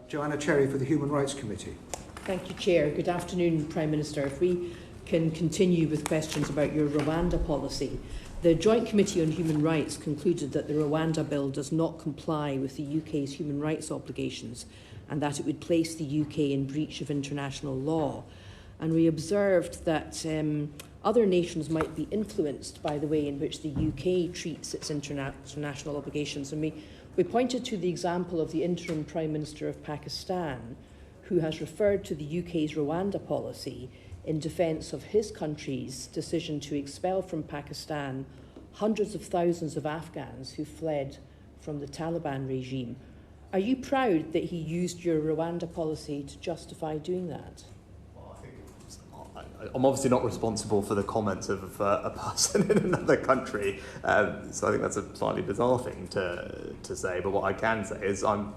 Joanna Cherry for the Human Rights Committee. Thank you, Chair. Good afternoon, Prime Minister. If we can continue with questions about your Rwanda policy. The Joint Committee on Human Rights concluded that the Rwanda Bill does not comply with the UK's human rights obligations and that it would place the UK in breach of international law. And we observed that other nations might be influenced by the way in which the UK treats its international obligations. And we pointed to the example of the interim Prime Minister of Pakistan, who has referred to the UK's Rwanda policy in defence of his country's decision to expel from Pakistan hundreds of thousands of Afghans who fled from the Taliban regime. Are you proud that he used your Rwanda policy to justify doing that? I'm obviously not responsible for the comments of a person in another country, so I think that's a slightly bizarre thing to say. But what I can say is I'm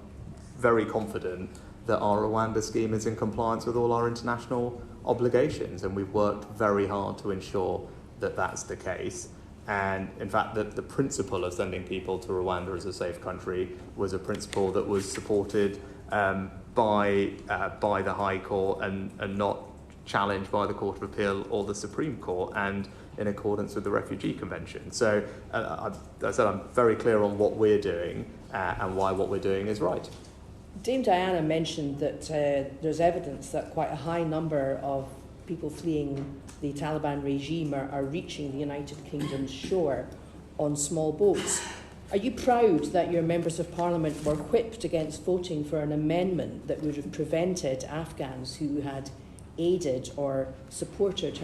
very confident that our Rwanda scheme is in compliance with all our international obligations, and we've worked very hard to ensure that that's the case. And in fact, the principle of sending people to Rwanda as a safe country was a principle that was supported by the High Court and not challenged by the Court of Appeal or the Supreme Court, and in accordance with the Refugee Convention. So I said I'm very clear on what we're doing and why what we're doing is right. Dame Diana mentioned that there's evidence that quite a high number of people fleeing the Taliban regime are reaching the United Kingdom's shore on small boats. Are you proud that your members of Parliament were whipped against voting for an amendment that would have prevented Afghans who had aided or supported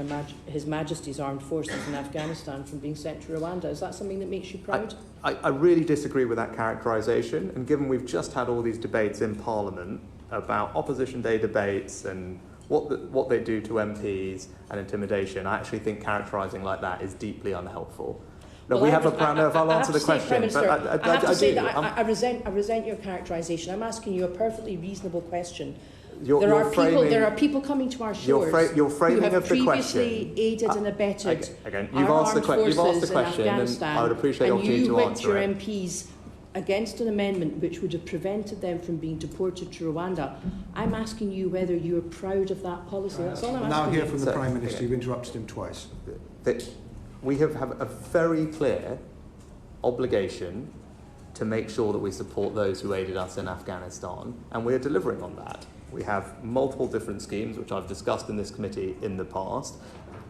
His Majesty's Armed Forces in Afghanistan from being sent to Rwanda? Is that something that makes you proud? I really disagree with that characterisation, and given we've just had all these debates in Parliament about Opposition Day debates and what they do to MPs and intimidation, I actually think characterising like that is deeply unhelpful. No, we have a plan. I'll answer the question. I resent your characterisation. I'm asking you a perfectly reasonable question. There are people coming to our shores your framing who have of the previously aided and abetted you've our asked the question, in Afghanistan, I would appreciate the opportunity to answer it. And you whipped your MPs against an amendment which would have prevented them from being deported to Rwanda. I'm asking you whether you're proud of that policy. That's all I'm asking. Now hear from the Prime Minister. You've interrupted him twice. We have a very clear obligation to make sure that we support those who aided us in Afghanistan, and we are delivering on that. We have multiple different schemes, which I've discussed in this committee in the past,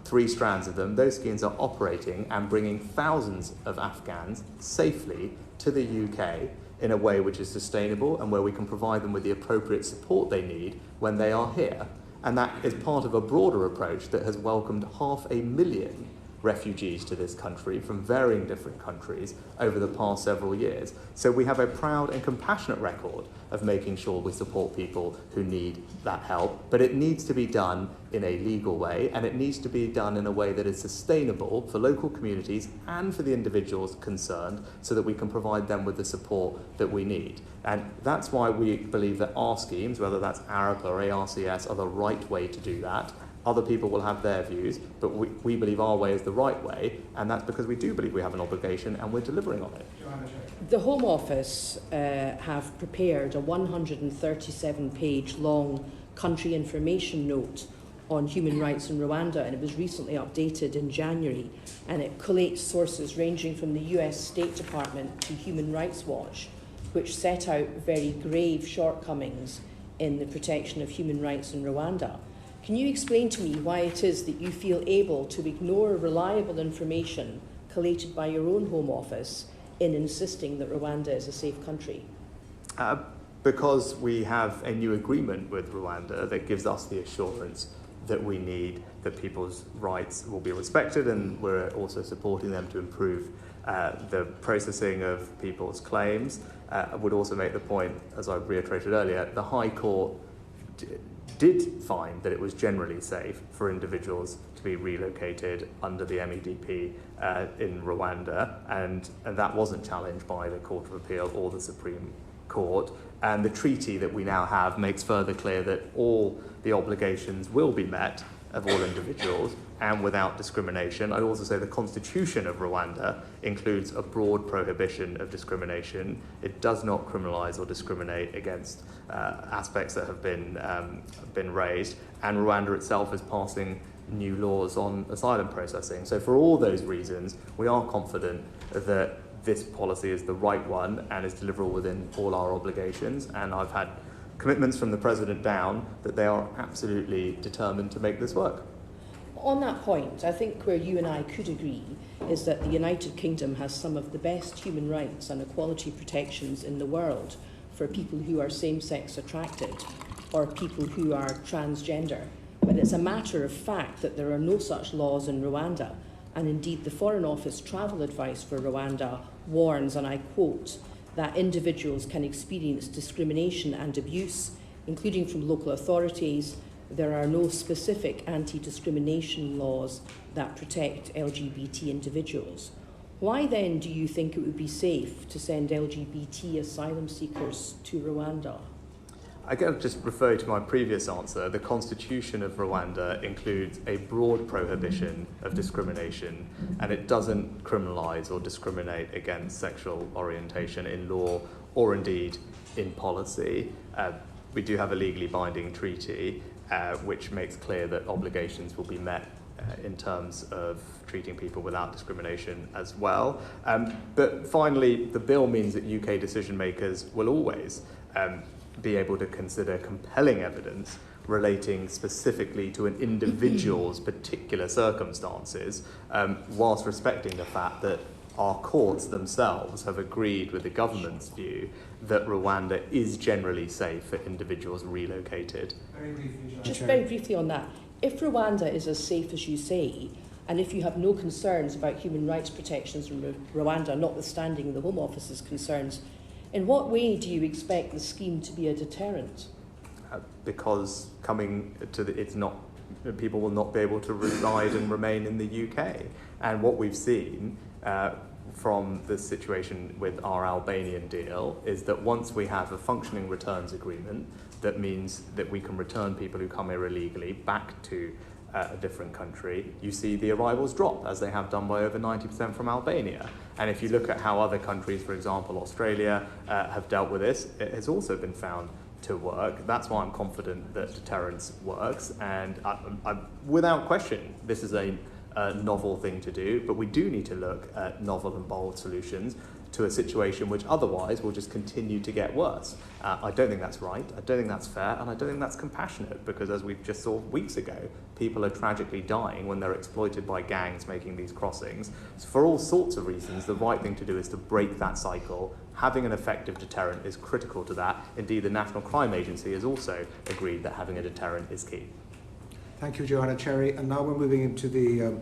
3 strands of them. Those schemes are operating and bringing thousands of Afghans safely to the UK in a way which is sustainable and where we can provide them with the appropriate support they need when they are here. And that is part of a broader approach that has welcomed 500,000 refugees to this country from varying different countries over the past several years. So we have a proud and compassionate record of making sure we support people who need that help, but it needs to be done in a legal way, and it needs to be done in a way that is sustainable for local communities and for the individuals concerned, so that we can provide them with the support that we need. And that's why we believe that our schemes, whether that's ARAP or ARCS, are the right way to do that. Other people will have their views, but we believe our way is the right way, and that's because we do believe we have an obligation and we're delivering on it. The Home Office have prepared a 137-page long country information note on human rights in Rwanda, and it was recently updated in January, and it collates sources ranging from the US State Department to Human Rights Watch, which set out very grave shortcomings in the protection of human rights in Rwanda. Can you explain to me why it is that you feel able to ignore reliable information collated by your own Home Office in insisting that Rwanda is a safe country? Because we have a new agreement with Rwanda that gives us the assurance that we need that people's rights will be respected, and we're also supporting them to improve the processing of people's claims. I would also make the point, as I reiterated earlier, the High Court did find that it was generally safe for individuals to be relocated under the MEDP in Rwanda, and that wasn't challenged by the Court of Appeal or the Supreme Court. And the treaty that we now have makes further clear that all the obligations will be met of all individuals and without discrimination. I'd also say the constitution of Rwanda includes a broad prohibition of discrimination. It does not criminalise or discriminate against aspects that have been raised, and Rwanda itself is passing new laws on asylum processing. So for all those reasons, we are confident that this policy is the right one and is deliverable within all our obligations, and I've had commitments from the President down that they are absolutely determined to make this work. On that point, I think where you and I could agree is that the United Kingdom has some of the best human rights and equality protections in the world for people who are same-sex attracted or people who are transgender. But it's a matter of fact that there are no such laws in Rwanda, and indeed the Foreign Office travel advice for Rwanda warns, and I quote, that individuals can experience discrimination and abuse, including from local authorities. There are no specific anti-discrimination laws that protect LGBT individuals. Why then do you think it would be safe to send LGBT asylum seekers to Rwanda? I can just refer to my previous answer. The Constitution of Rwanda includes a broad prohibition of discrimination, and it doesn't criminalise or discriminate against sexual orientation in law or indeed in policy. We do have a legally binding treaty which makes clear that obligations will be met in terms of treating people without discrimination as well. But finally, the bill means that UK decision makers will always be able to consider compelling evidence relating specifically to an individual's particular circumstances, whilst respecting the fact that our courts themselves have agreed with the government's view that Rwanda is generally safe for individuals relocated. Just very briefly on that, if Rwanda is as safe as you say, and if you have no concerns about human rights protections in Rwanda, notwithstanding the Home Office's concerns, in what way do you expect the scheme to be a deterrent? Because people will not be able to reside and remain in the UK. And what we've seen from the situation with our Albanian deal is that once we have a functioning returns agreement, that means that we can return people who come here illegally back to a different country, you see the arrivals drop, as they have done by over 90% from Albania. And if you look at how other countries, for example Australia, have dealt with this, it has also been found to work. That's why I'm confident that deterrence works, and without question, this is a novel thing to do, but we do need to look at novel and bold solutions to a situation which otherwise will just continue to get worse. I don't think that's right, I don't think that's fair, and I don't think that's compassionate, because as we just saw weeks ago, people are tragically dying when they're exploited by gangs making these crossings. So for all sorts of reasons, the right thing to do is to break that cycle. Having an effective deterrent is critical to that. Indeed, the National Crime Agency has also agreed that having a deterrent is key. Thank you, Joanna Cherry. And now we're moving into the